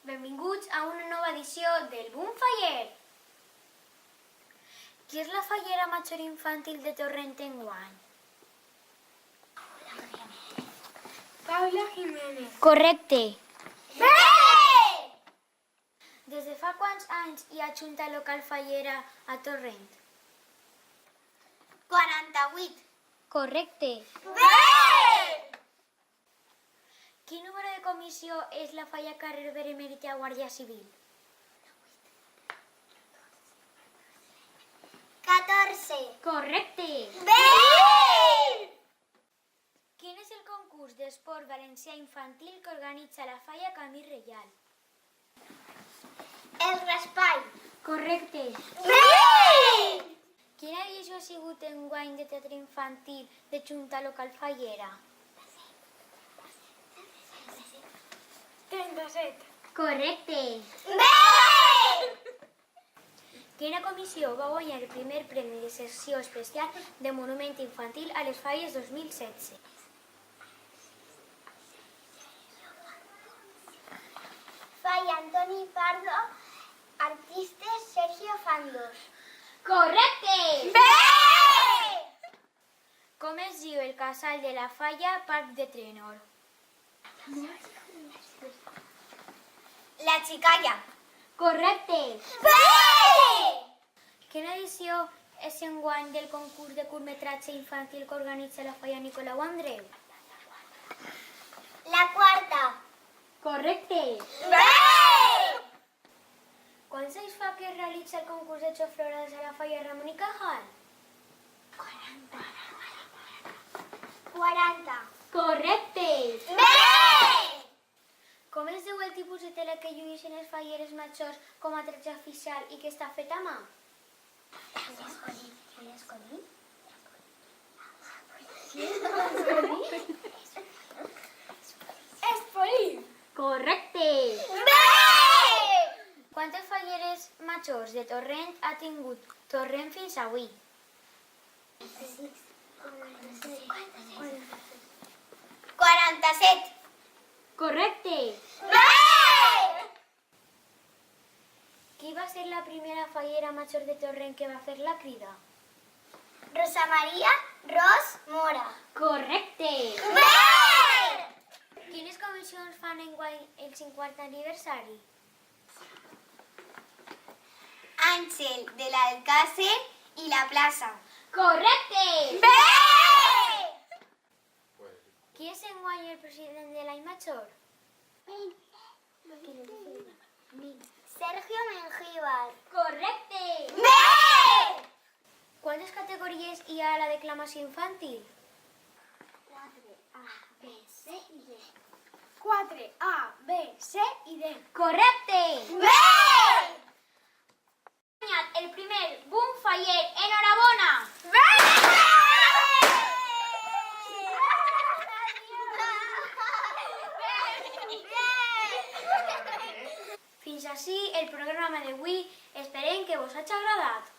Benvinguts a una nova edició del Boom Faller. Qui és la fallera major infantil de Torrent enguany? Paula Jiménez. Correcte. Bé! Des de fa quants anys hi ha junta local fallera a Torrent? 48. Correcte. Bé! Quin número de comissió és la falla carrer Benemérita Guàrdia Civil? 14. Correcte. Bé! Quin és el concurs d'esport valencià infantil que organitza la falla Camí Reial? El raspall. Correcte. Bé! Quina edició ha sigut enguany de teatre infantil de junta local fallera? 37. Correcte. Bé! Quina comissió va guanyar el primer premi de secció especial de monument infantil a les falles 2016? Falla Antoni Pardo, artistes Sergio Fandos. Correcte. Bé! Com es diu el casal de la falla Parc de Trenor? La xicalla. Correcte. Bé! Quina edició és enguany del concurs de curtmetratge infantil que organitza la falla Nicolau Andreu? La quarta. Correcte. Bé! Quants anys fa que es realitza el concurs de xoflorades a la falla Ramon i Cajal? 40. Correcte. Bé! Com es diu el tipus de tela que llueixen les falleres majors com a tretge oficial i que està fet a mà? Espolí. Correcte. Bé! Quantes falleres majors de Torrent ha tingut Torrent fins avui? 47. Correcte. Bé! Qui va ser la primera fallera major de Torrent que va fer la crida? Rosa María Ros Mora. Correcte. Bé! Quines comissions fan enguany el 50 aniversari? Àngel de l'Alcàsser i la plaça. Correcte. Bé! Qui és enguany el president de l'any major? Sergio Mengíbar. Correcte. Bé! Quantes categories hi ha a la declamació infantil? 4A, B, C i D. 4A, B, C i D. Correcte. Bé! Ha guanyat el primer Boom Faller. Enhorabona! Bé! Fins així el programa d'avui. Esperem que vos hagi agradat.